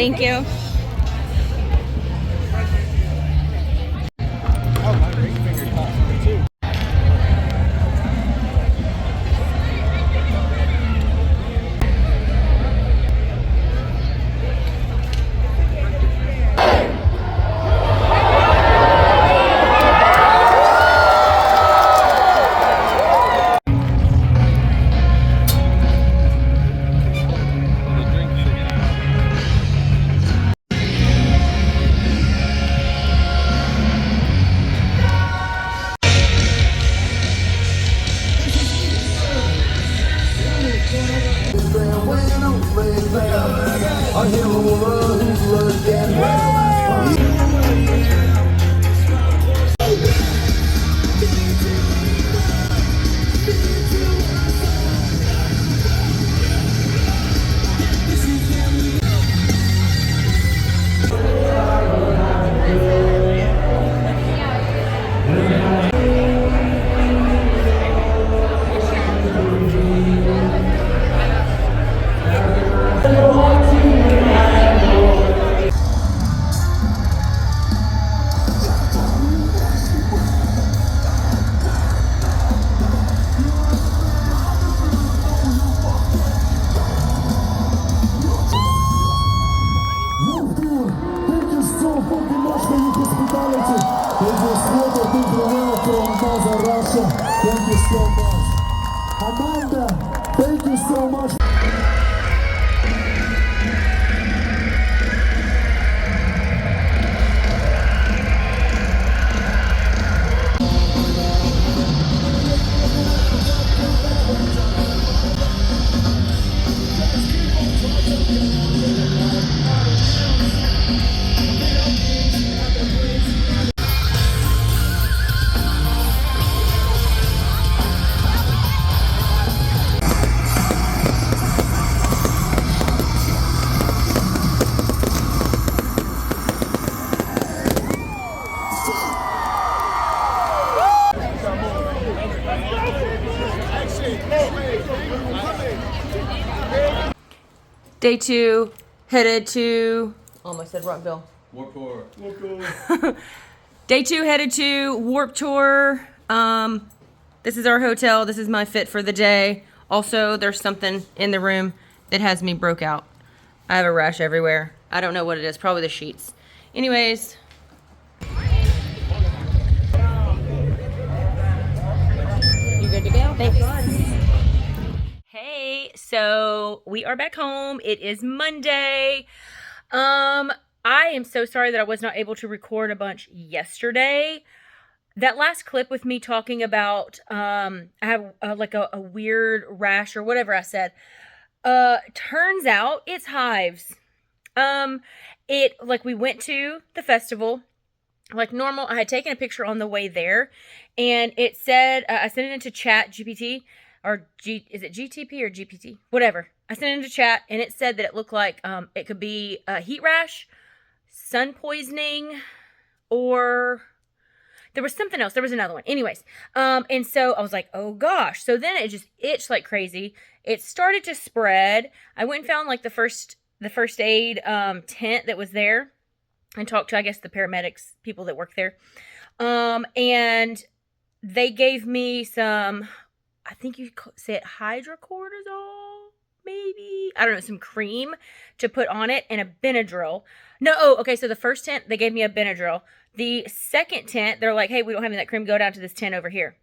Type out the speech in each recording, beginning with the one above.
Thank you. Oh, my ring finger caught something too. Thank you so much. Amanda, thank you so much. Day 2, headed to, almost said Rockville. Warp Tour. Day 2, headed to Warp Tour. This is our hotel. This is my fit for the day. Also, there's something in the room that has me broke out. I have a rash everywhere. I don't know what it is. Probably the sheets. Anyways. You good to go? Thanks. Hey, so we are back home. It is Monday. I am so sorry that I was not able to record a bunch yesterday. That last clip with me talking about I have like a weird rash or whatever I said. Turns out it's hives. We went to the festival like normal. I had taken a picture on the way there, and it said I sent it into Chat GPT. Or is it GTP or GPT? Whatever. I sent it into chat, and it said that it looked like it could be a heat rash, sun poisoning, or there was something else. There was another one. Anyways, and so I was like, oh gosh. So then it just itched like crazy. It started to spread. I went and found like the first aid tent that was there, and talked to, I guess, the paramedics, people that work there, and they gave me some, I think you say it, hydrocortisone, maybe? I don't know, some cream to put on it, and a Benadryl. No, oh, okay, so the first tent, they gave me a Benadryl. The second tent, they're like, hey, we don't have any of that cream. Go down to this tent over here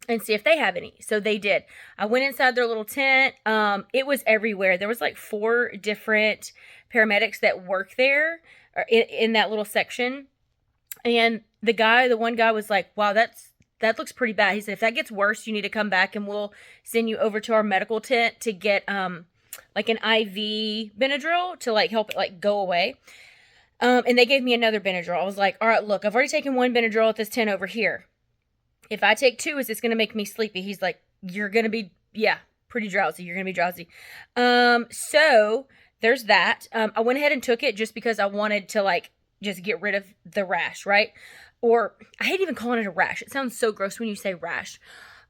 and see if they have any. So they did. I went inside their little tent. It was everywhere. There was like 4 different paramedics that work there in that little section. And the one guy was like, wow, that looks pretty bad. He said, if that gets worse, you need to come back and we'll send you over to our medical tent to get like an IV Benadryl to like help it like go away. And they gave me another Benadryl. I was like, all right, look, I've already taken 1 Benadryl at this tent over here. If I take 2, is this going to make me sleepy? He's like, you're going to be, pretty drowsy. You're going to be drowsy. So there's that. I went ahead and took it just because I wanted to like just get rid of the rash, right? Or I hate even calling it a rash. It sounds so gross when you say rash.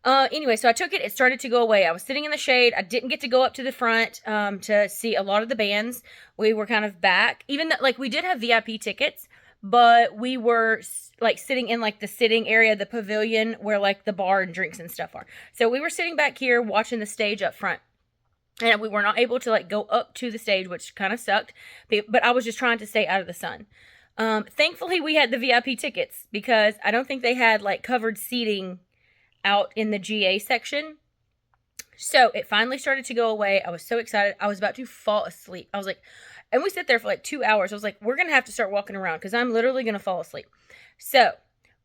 Anyway, so I took it. It started to go away. I was sitting in the shade. I didn't get to go up to the front to see a lot of the bands. We were kind of back. Even though, like, we did have VIP tickets, but we were like sitting in like the sitting area, the pavilion where like the bar and drinks and stuff are. So we were sitting back here watching the stage up front. And we were not able to like go up to the stage, which kind of sucked. But I was just trying to stay out of the sun. Thankfully, we had the VIP tickets because I don't think they had like covered seating out in the GA section. So it finally started to go away. I was so excited. I was about to fall asleep. I was like, and we sat there for like 2 hours. I was like, we're going to have to start walking around because I'm literally going to fall asleep. So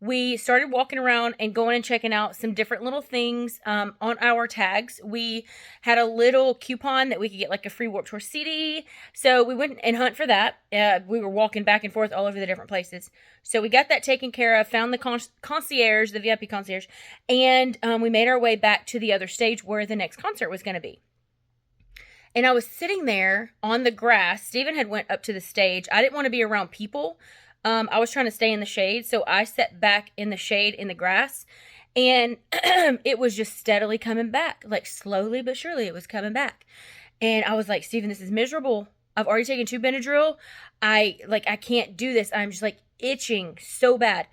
we started walking around and going and checking out some different little things on our tags. We had a little coupon that we could get like a free Warped Tour CD. So we went and hunt for that. We were walking back and forth all over the different places. So we got that taken care of, found the concierge, the VIP concierge, and we made our way back to the other stage where the next concert was going to be. And I was sitting there on the grass. Steven had went up to the stage. I didn't want to be around people. I was trying to stay in the shade, so I sat back in the shade in the grass, and it was just steadily coming back, like slowly but surely it was coming back. And I was like, Steven, this is miserable. I've already taken 2 Benadryl. I can't do this. I'm just like itching so bad.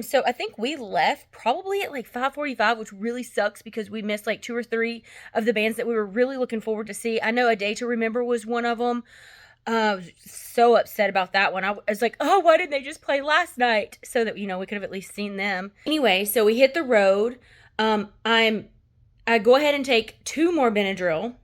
So I think we left probably at like 5:45, which really sucks because we missed like 2 or 3 of the bands that we were really looking forward to see. I know A Day to Remember was one of them. So upset about that one. I was like, oh, why didn't they just play last night? So that, we could have at least seen them. Anyway, so we hit the road. I go ahead and take 2 more Benadryl.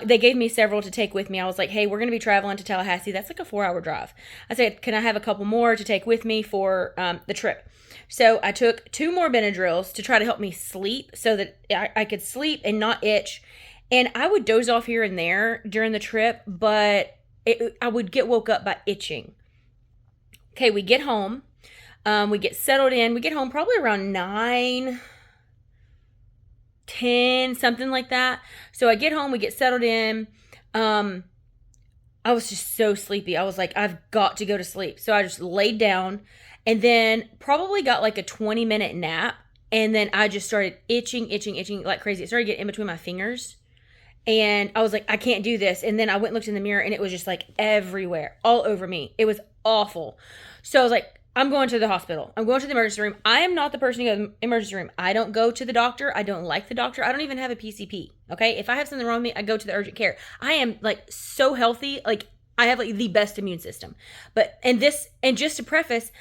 They gave me several to take with me. I was like, hey, we're going to be traveling to Tallahassee. That's like a 4-hour drive. I said, can I have a couple more to take with me for the trip? So I took 2 more Benadryls to try to help me sleep so that I could sleep and not itch. And I would doze off here and there during the trip, but I would get woke up by itching. Okay, we get home. We get settled in. We get home probably around 9, 10, something like that. So I get home. We get settled in. I was just so sleepy. I was like, I've got to go to sleep. So I just laid down and then probably got like a 20-minute nap. And then I just started itching like crazy. It started getting in between my fingers. And I was like, I can't do this. And then I went and looked in the mirror and it was just like everywhere, all over me. It was awful. So I was like, I'm going to the hospital. I'm going to the emergency room. I am not the person who goes to the emergency room. I don't go to the doctor. I don't like the doctor. I don't even have a PCP. Okay. If I have something wrong with me, I go to the urgent care. I am like so healthy. Like I have like the best immune system. And just to preface,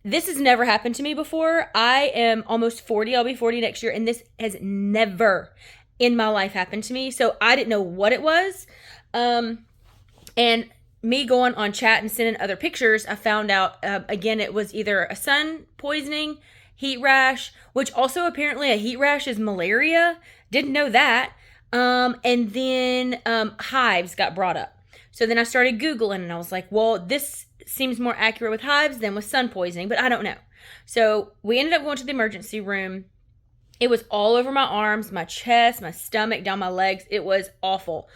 this has never happened to me before. I am almost 40. I'll be 40 next year. And this has never in my life happened to me. So I didn't know what it was. And me going on chat and sending other pictures, I found out, again, it was either a sun poisoning, heat rash, which also apparently a heat rash is malaria. Didn't know that. And then hives got brought up. So then I started Googling and I was like, well, this seems more accurate with hives than with sun poisoning, but I don't know. So we ended up going to the emergency room. It was all over my arms, my chest, my stomach, down my legs. It was awful.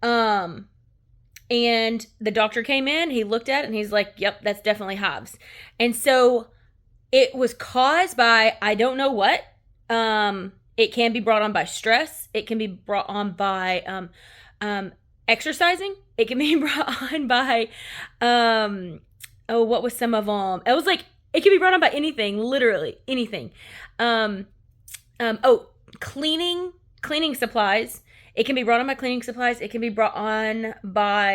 And the doctor came in, he looked at it and he's like, yep, that's definitely hives. And so it was caused by, I don't know what. It can be brought on by stress. It can be brought on by exercising. It can be brought on by, what was some of them? It was like, it can be brought on by anything, literally anything. Cleaning supplies. It can be brought on by cleaning supplies. It can be brought on by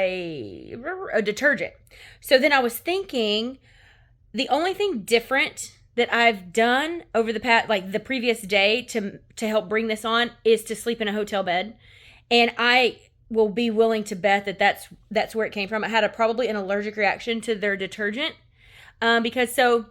a detergent. So then I was thinking, the only thing different that I've done over the past, like the previous day to help bring this on is to sleep in a hotel bed. And I will be willing to bet that that's where it came from. I had probably an allergic reaction to their detergent. Because so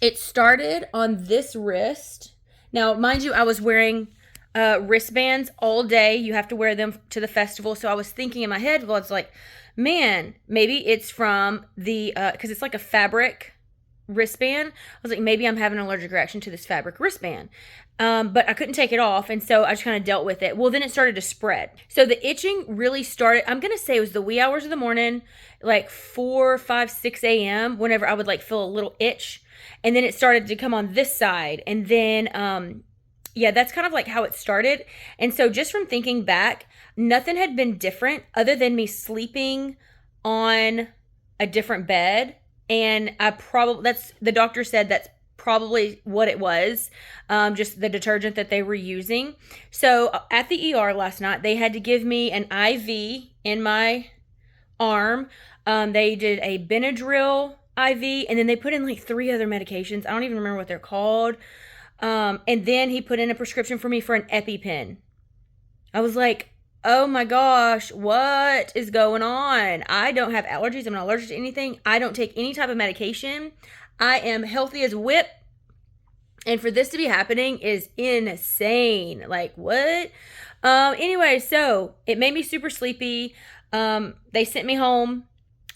it started on this wrist. Now, mind you, I was wearing wristbands all day. You have to wear them to the festival. So I was thinking in my head, well, it's like, man, maybe it's from the, because it's like a fabric wristband. I was like, maybe I'm having an allergic reaction to this fabric wristband. But I couldn't take it off. And so I just kind of dealt with it. Well, then it started to spread. So the itching really started, I'm going to say it was the wee hours of the morning, like 4, 5, 6 a.m. whenever I would like feel a little itch. And then it started to come on this side. And then yeah, that's kind of like how it started. And so just from thinking back, nothing had been different other than me sleeping on a different bed. And that's the doctor said that's probably what it was, just the detergent that they were using. So at the ER last night, they had to give me an IV in my arm. They did a Benadryl IV, and then they put in like 3 other medications. I don't even remember what they're called. And then he put in a prescription for me for an EpiPen. I was like, oh my gosh, what is going on? I don't have allergies. I'm not allergic to anything. I don't take any type of medication. I am healthy as whip. And for this to be happening is insane. Like, what? Anyway, so it made me super sleepy. They sent me home,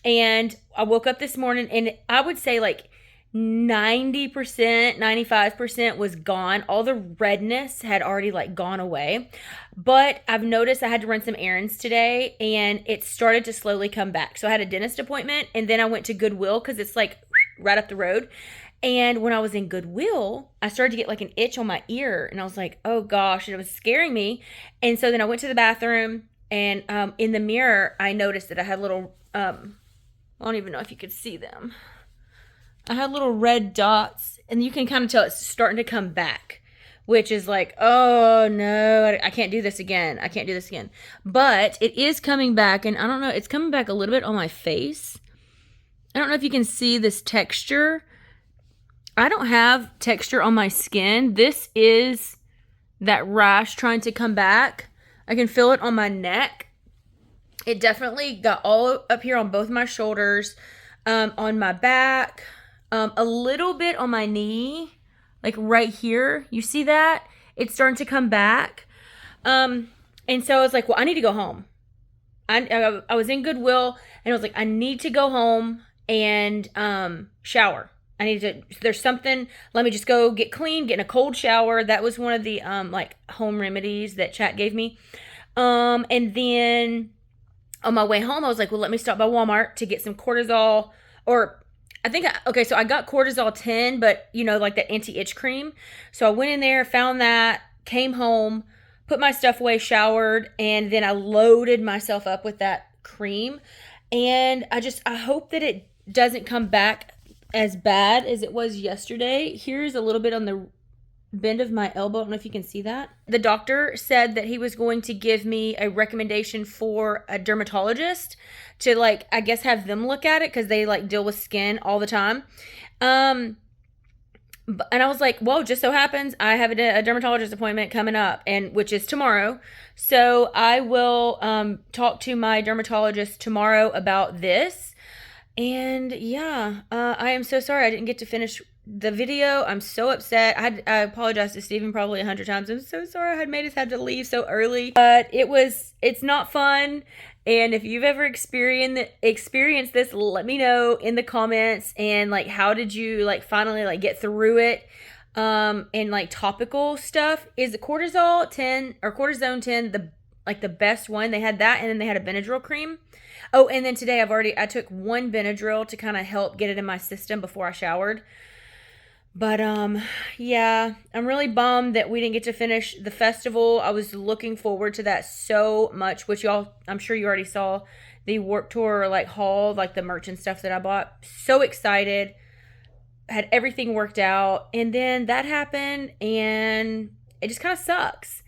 and I woke up this morning, and I would say like 90%, 95% was gone. All the redness had already like gone away. But I've noticed I had to run some errands today, and it started to slowly come back. So I had a dentist appointment, and then I went to Goodwill because it's like right up the road. And when I was in Goodwill, I started to get like an itch on my ear, and I was like, oh gosh, and it was scaring me. And so then I went to the bathroom, and in the mirror, I noticed that I had little, I don't even know if you could see them. I had little red dots, and you can kind of tell it's starting to come back, which is like, oh no, I can't do this again. I can't do this again. But it is coming back, and I don't know, it's coming back a little bit on my face. I don't know if you can see this texture. I don't have texture on my skin. This is that rash trying to come back. I can feel it on my neck. It definitely got all up here on both my shoulders, on my back, a little bit on my knee, like right here. You see that? It's starting to come back. And so I was like, well, I need to go home. I was in Goodwill, and I was like, I need to go home and shower. I need to, there's something, let me just go get clean, get in a cold shower. That was one of the like home remedies that chat gave me. And then on my way home, I was like, well, let me stop by Walmart to get some cortisol, or okay, so I got cortisol 10, but you know, like that anti-itch cream. So I went in there, found that, came home, put my stuff away, showered, and then I loaded myself up with that cream. And I hope that it doesn't come back as bad as it was yesterday. Here's a little bit on the bend of my elbow. I don't know if you can see that. The doctor said that he was going to give me a recommendation for a dermatologist to, like, I guess have them look at it because they like deal with skin all the time. And I was like, well, just so happens I have a dermatologist appointment coming up, and which is tomorrow. So I will talk to my dermatologist tomorrow about this. And yeah, I am so sorry I didn't get to finish the video. I'm so upset. I apologize to Steven probably 100 times. I'm so sorry I had made us have to leave so early. But it's not fun. And if you've ever experienced this, let me know in the comments. And like, how did you like finally like get through it? And like topical stuff. Is the cortisol 10 or cortisone 10 the best one? They had that, and then they had a Benadryl cream. Oh, and then today I took one Benadryl to kind of help get it in my system before I showered. But yeah, I'm really bummed that we didn't get to finish the festival. I was looking forward to that so much, which y'all, I'm sure you already saw the Warped Tour like haul, like the merch and stuff that I bought. So excited. Had everything worked out, and then that happened, and it just kind of sucks.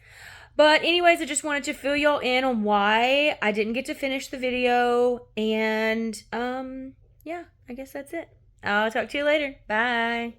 But anyways, I just wanted to fill y'all in on why I didn't get to finish the video. And yeah, I guess that's it. I'll talk to you later. Bye.